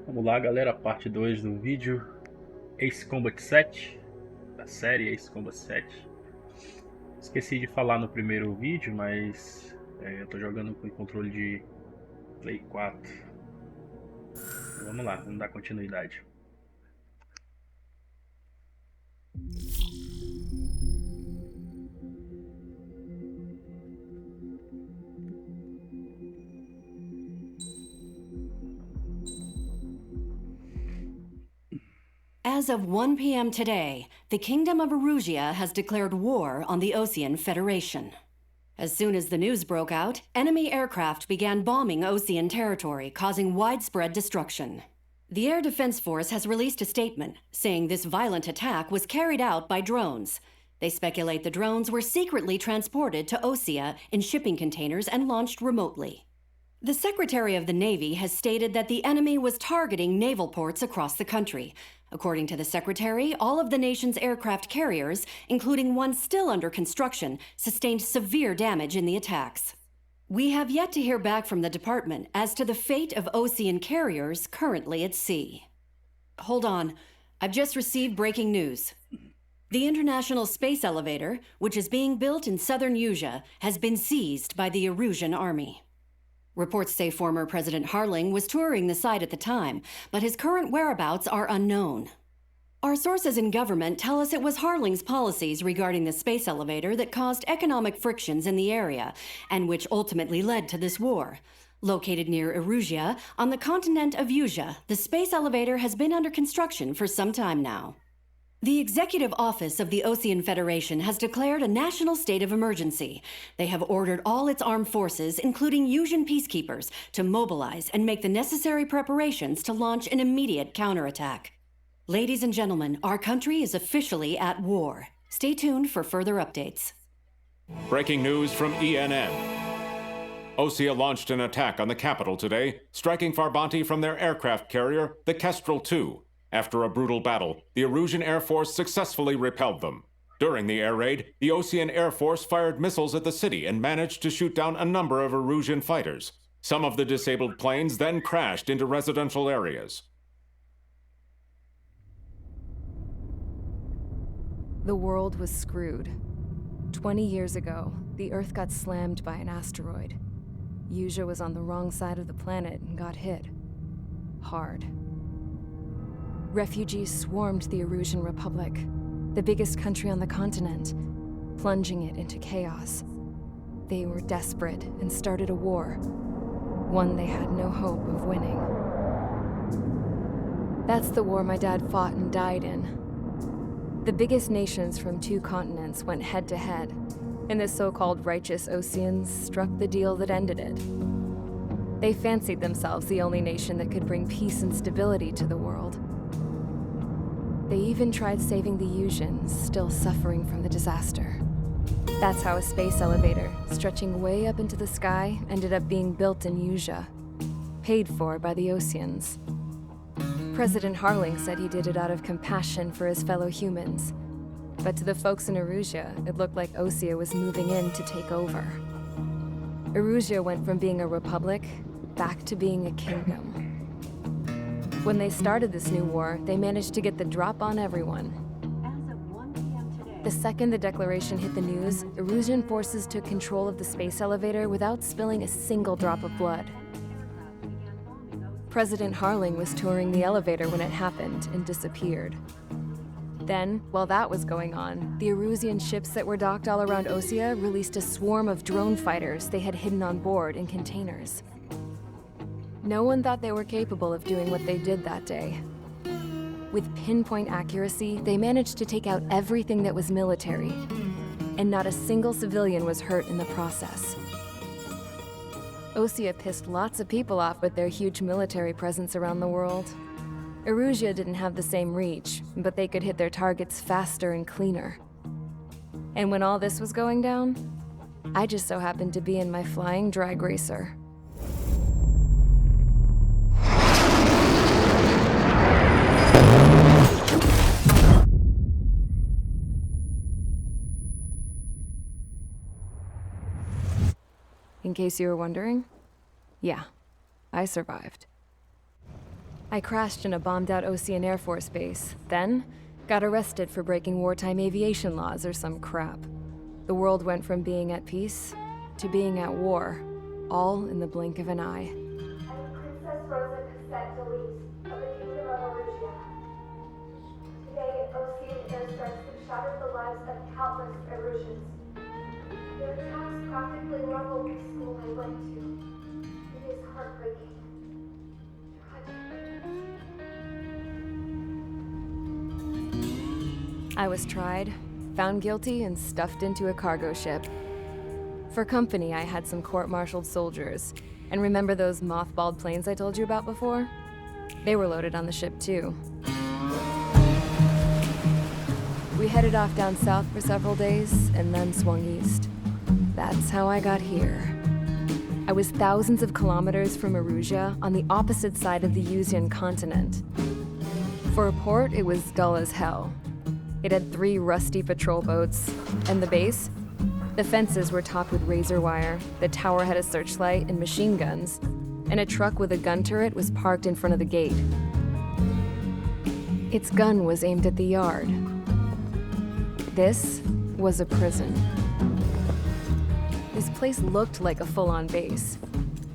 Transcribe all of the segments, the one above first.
Vamos lá, galera, parte 2 do vídeo Ace Combat 7, da série Ace Combat 7. Esqueci de falar no primeiro vídeo, mas eu tô jogando com controle de Play 4. Vamos lá, vamos dar continuidade. As of 1 p.m. today, the Kingdom of Erusia has declared war on the Osean Federation. As soon as the news broke out, enemy aircraft began bombing Osean territory, causing widespread destruction. The Air Defense Force has released a statement saying this violent attack was carried out by drones. They speculate the drones were secretly transported to Osea in shipping containers and launched remotely. The Secretary of the Navy has stated that the enemy was targeting naval ports across the country. According to the Secretary, all of the nation's aircraft carriers, including one still under construction, sustained severe damage in the attacks. We have yet to hear back from the department as to the fate of Osean carriers currently at sea. Hold on, I've just received breaking news. The International Space Elevator, which is being built in southern Erusia, has been seized by the Erusian army. Reports say former President Harling was touring the site at the time, but his current whereabouts are unknown. Our sources in government tell us it was Harling's policies regarding the space elevator that caused economic frictions in the area, and which ultimately led to this war. Located near Erusia, on the continent of Erusia, the space elevator has been under construction for some time now. The Executive Office of the Osean Federation has declared a national state of emergency. They have ordered all its armed forces, including Erusian peacekeepers, to mobilize and make the necessary preparations to launch an immediate counterattack. Ladies and gentlemen, our country is officially at war. Stay tuned for further updates. Breaking news from ENN. Osea launched an attack on the capital today, striking Farbanti from their aircraft carrier, the Kestrel II. After a brutal battle, the Erusian Air Force successfully repelled them. During the air raid, the Osean Air Force fired missiles at the city and managed to shoot down a number of Erusian fighters. Some of the disabled planes then crashed into residential areas. The world was screwed. 20 years ago, the Earth got slammed by an asteroid. Erusia was on the wrong side of the planet and got hit. Hard. Refugees swarmed the Erusian Republic, the biggest country on the continent, plunging it into chaos. They were desperate and started a war, one they had no hope of winning. That's the war my dad fought and died in. The biggest nations from two continents went head-to-head, and the so-called righteous Oseans struck the deal that ended it. They fancied themselves the only nation that could bring peace and stability to the world. They even tried saving the Erusians, still suffering from the disaster. That's how a space elevator, stretching way up into the sky, ended up being built in Erusia, paid for by the Oseans. President Harling said he did it out of compassion for his fellow humans. But to the folks in Erusia, it looked like Osea was moving in to take over. Erusia went from being a republic back to being a kingdom. When they started this new war, they managed to get the drop on everyone. The second the declaration hit the news, Erusian forces took control of the space elevator without spilling a single drop of blood. President Harling was touring the elevator when it happened and disappeared. Then, while that was going on, the Erusian ships that were docked all around Osea released a swarm of drone fighters they had hidden on board in containers. No one thought they were capable of doing what they did that day. With pinpoint accuracy, they managed to take out everything that was military, and not a single civilian was hurt in the process. Osea pissed lots of people off with their huge military presence around the world. Erusia didn't have the same reach, but they could hit their targets faster and cleaner. And when all this was going down, I just so happened to be in my flying drag racer. In case you were wondering, yeah, I survived. I crashed in a bombed-out Ocean Air Force base, then got arrested for breaking wartime aviation laws or some crap. The world went from being at peace to being at war, all in the blink of an eye. I'm Princess Rosa Cassette Delise of the Kingdom of Erusia. Today, Ocean airstrikes have shattered the lives of countless Erusians. Their attacks practically leveled the school I went to. It is heartbreaking. Tragic. I was tried, found guilty, and stuffed into a cargo ship. For company, I had some court-martialed soldiers. And remember those mothballed planes I told you about before? They were loaded on the ship, too. We headed off down south for several days, and then swung east. That's how I got here. I was thousands of kilometers from Erusia, on the opposite side of the Yuzian continent. For a port, it was dull as hell. It had 3 rusty patrol boats, and the base? The fences were topped with razor wire, the tower had a searchlight and machine guns, and a truck with a gun turret was parked in front of the gate. Its gun was aimed at the yard. This was a prison. This place looked like a full-on base,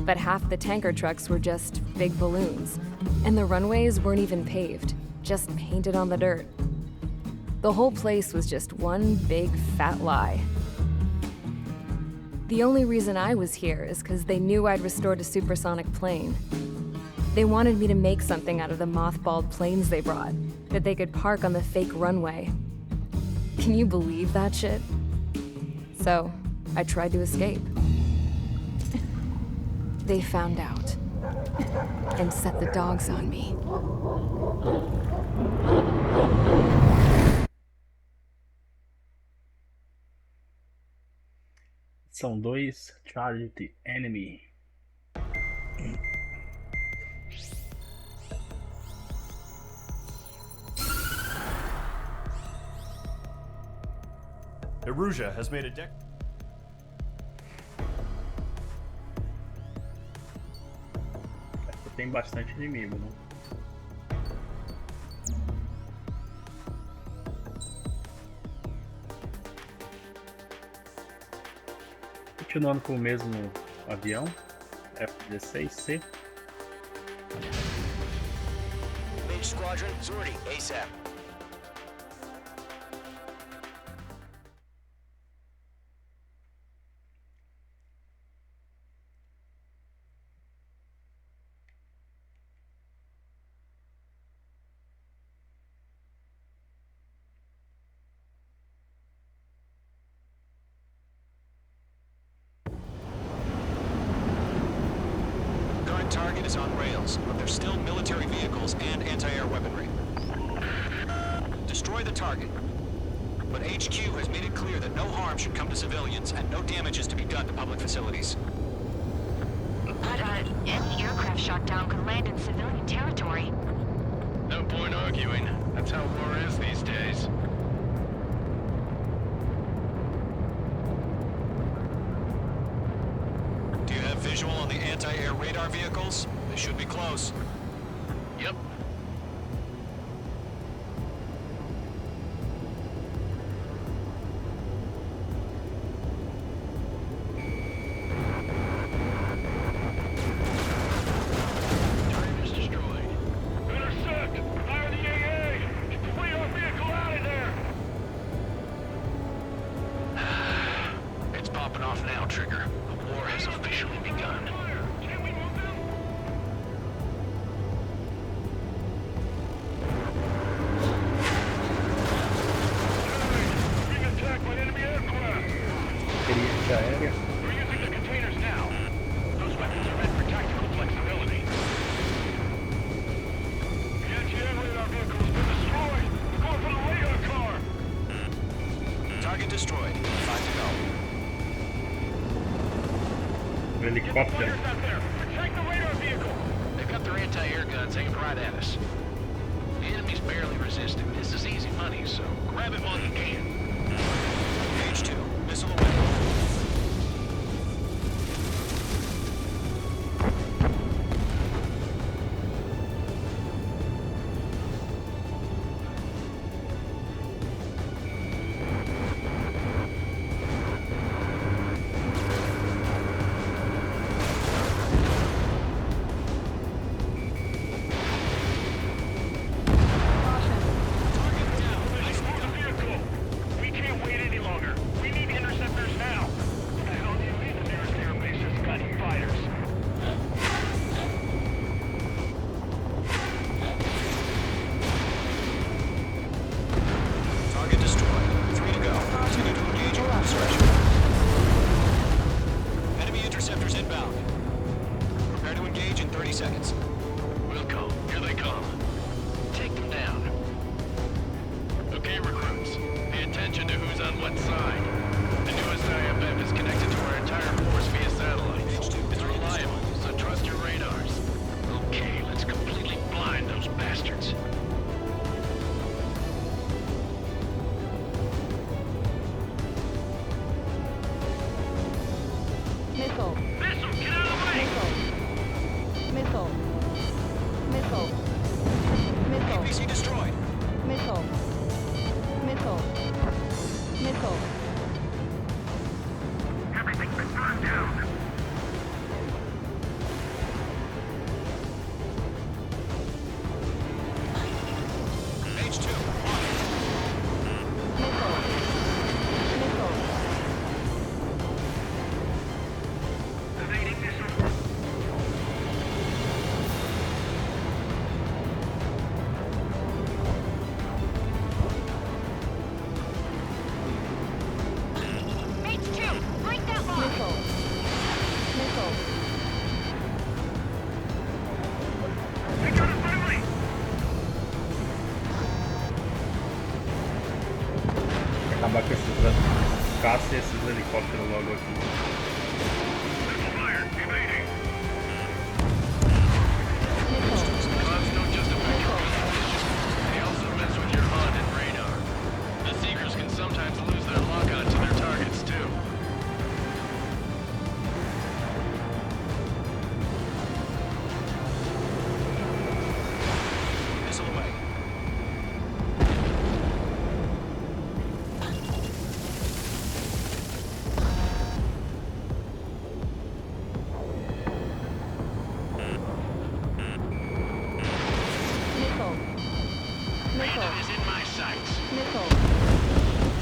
but half the tanker trucks were just big balloons, and the runways weren't even paved, just painted on the dirt. The whole place was just one big fat lie. The only reason I was here is because they knew I'd restored a supersonic plane. They wanted me to make something out of the mothballed planes they brought, that they could park on the fake runway. Can you believe that shit? So, I tried to escape. They found out, and set the dogs on me. São 2, Charge the Enemy. Erusia has made a Tem bastante inimigo, né? Continuando com o mesmo avião, F-16C. Mage Squadron, Zordi, ASAP. Target is on rails, but there's still military vehicles and anti-air weaponry. Destroy the target. But HQ has made it clear that no harm should come to civilians and no damage is to be done to public facilities. But, any aircraft shot down could land in civilian territory. No point arguing. That's how war is these days. Visual on the anti-air radar vehicles? They should be close. Yep. Target is destroyed. Intercept! Fire the AA! Flee our vehicle out of there! It's popping off now, Trigger. The war has officially begun. Can we move them? Being attacked by enemy aircraft! Experiência aérea. We're using the containers now. Those weapons are meant for tactical flexibility. The anti-air radar vehicle has been destroyed! We're going for the radar car! Target destroyed. 5 to go. Helicóptero. Fighters out there! Protect the radar vehicle! They've got their anti-air guns aimed right at us. The enemy's barely resisting. This is easy money, so grab it while you can. Page 2. Missile away. interceptors inbound. Prepare to engage in 30 seconds. Wilco, here they come. Take them down. Okay, recruits. Pay attention to who's on what side. The newest IFF is connected to our entire force via satellite. It's reliable, so trust your radars. Okay, let's completely blind those bastards. Missile. Missile, get out of the way! Missile. Missile. Missile. APC destroyed. Missile. Missile. Missile. Everything's been burned down. H2, Missile. Missile. Evading missile. H2, break that line. Missile. Missile. We got it finally! Acabar com esses caça e esses helicópteros logo aqui. Missile fire, evading. Clouds don't just affect your position. They also mess with your HUD and radar. The Seekers can sometimes lose their lock-on to their targets, too. missile away. Missile. Missile. Random is in my sights. Missile.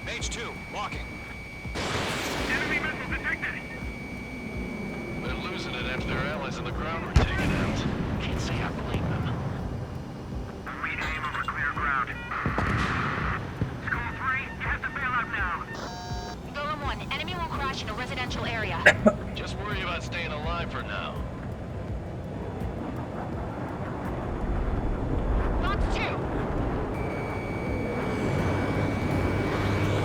H2, walking. Enemy missile detected! They're losing it after their allies on the ground were taken out. Can't say I blame them. We aim over clear ground. School 3, cast the bailout now! Golem 1, enemy will crash in a residential area. Just worry about staying alive for now. Fox 2,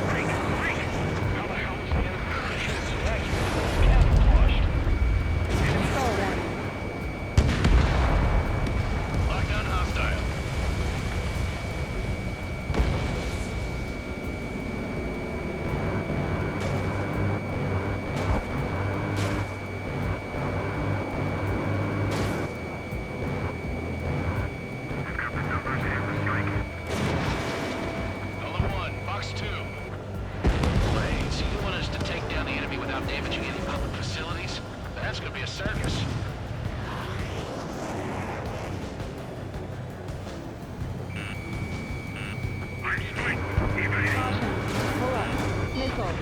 How the hell is the enemy position? That's camouflaged. Control 1. Lockdown hostile. I've got the numbers and the strike. Golem 1, Fox 2. Wait, so you want us to take down the enemy without damaging any public facilities? That's gonna be a circus. I'm split. Evading. Caution. Pull up. Missile.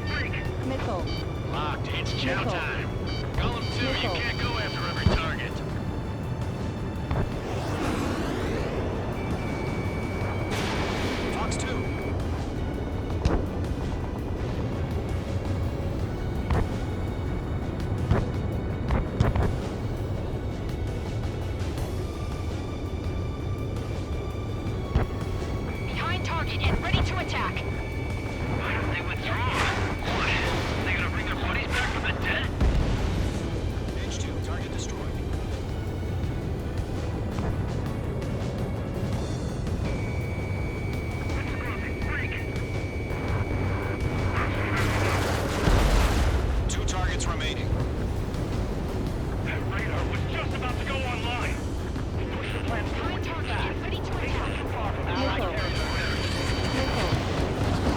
Break. Missile. Locked, it's chow Missile. time. Golem 2, you Missile. can't go after every target. Fox 2. behind target and ready to attack. Why don't they withdraw? What? They gonna bring their buddies back from the dead? H2, target destroyed. It's closing. Break. 2 targets remaining. That radar was just about to go online. Push the plan Behind target and ready to attack. far from Missile. Missile.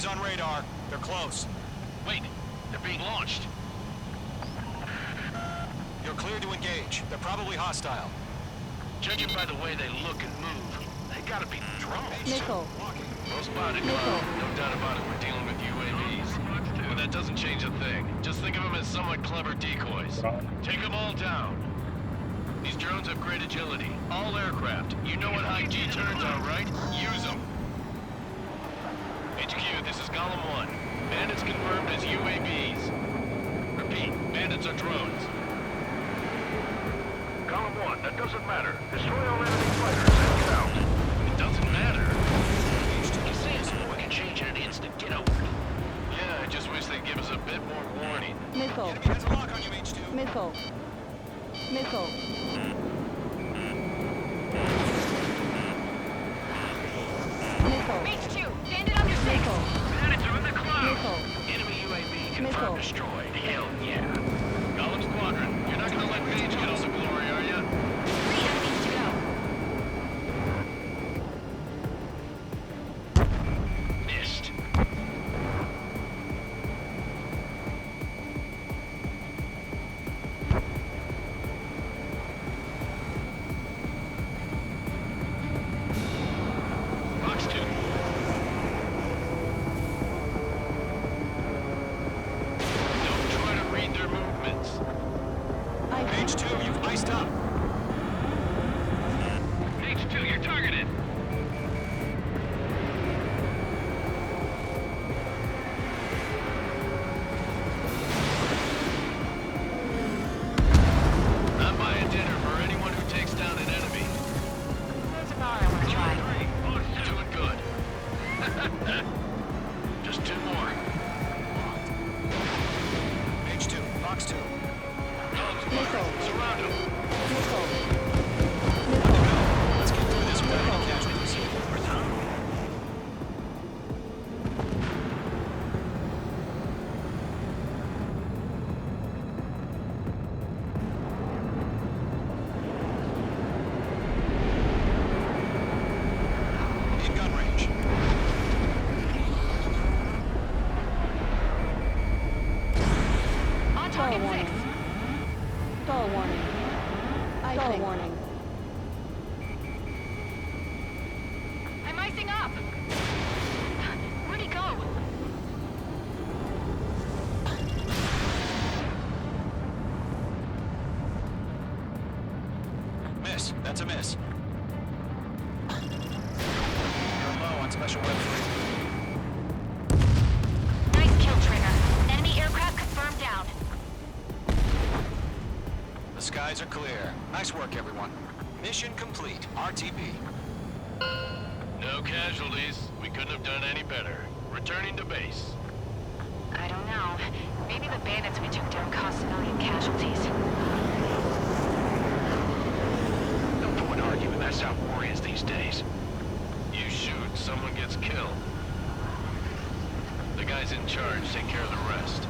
on radar. They're close. Wait, they're being launched. You're clear to engage. They're probably hostile. Judging by the way they look and move, they gotta be drones. Missile. Well spotted, Cloud. No doubt about it, we're dealing with UAVs. But that doesn't change a thing. Just think of them as somewhat clever decoys. Take them all down. These drones have great agility. All aircraft. You know what high G turns are, right? Use them. HQ, this is Column 1. Bandits confirmed as UAVs. Repeat, bandits are drones. Column 1, that doesn't matter. Destroy all enemy fighters and get out. It doesn't matter. You say it's we can change in an instant, get over it. Yeah, I just wish they'd give us a bit more warning. Missile. Enemy has a lock on you, H2. Missile. Missile. Missile. H2, bandit on your 6. Missile. Bandits are in the clouds. Missile. Enemy UAV Missile. confirmed destroyed. Hell yeah. Column Squadron, you're not gonna let Page get all the glory, are ya? 3 enemies to go. Missed. Box 2. Don't try to read their movements. H2, you've iced up. H2, you're targeted. I'm buying dinner for anyone who takes down an enemy. There's a bar I want to try. Doing good. Just 2 more. H2, box 2. Missile. Surround him. Missile. Missile. Let's get through this without any casualties. In gun range. On Stall target warning. 6. Stall warning. Stall warning. I'm icing up. Where'd he go? Miss. That's a miss. You're low on special weaponry. Nice kill, Trigger. Enemy aircraft confirmed down. The skies are clear. Nice work, everyone. Mission complete. RTB. No casualties. We couldn't have done any better. Returning to base. I don't know. Maybe the bandits we took down caused civilian casualties. No point arguing. That's how war is these days. You shoot, someone gets killed. The guys in charge take care of the rest.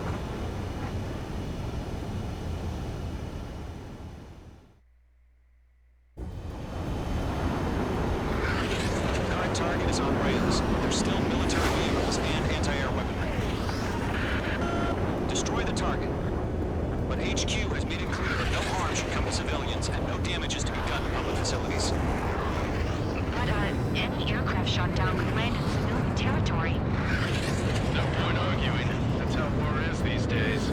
Current target is on rails. There's still military vehicles and anti-air weaponry. Destroy the target. But HQ has made it clear that no harm should come to civilians and no damage is to be done to public facilities. But, any aircraft shot down could land in civilian territory. No point arguing. That's how war is these days.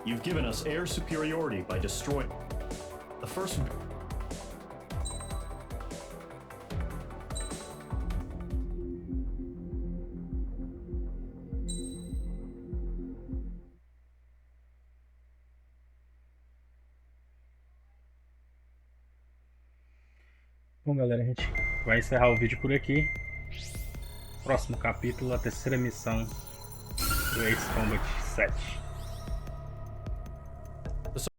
You've given us air superiority by destroying the first. Bom, galera, a gente vai encerrar o vídeo por aqui. Próximo capítulo, a terceira missão do Ace Combat 7.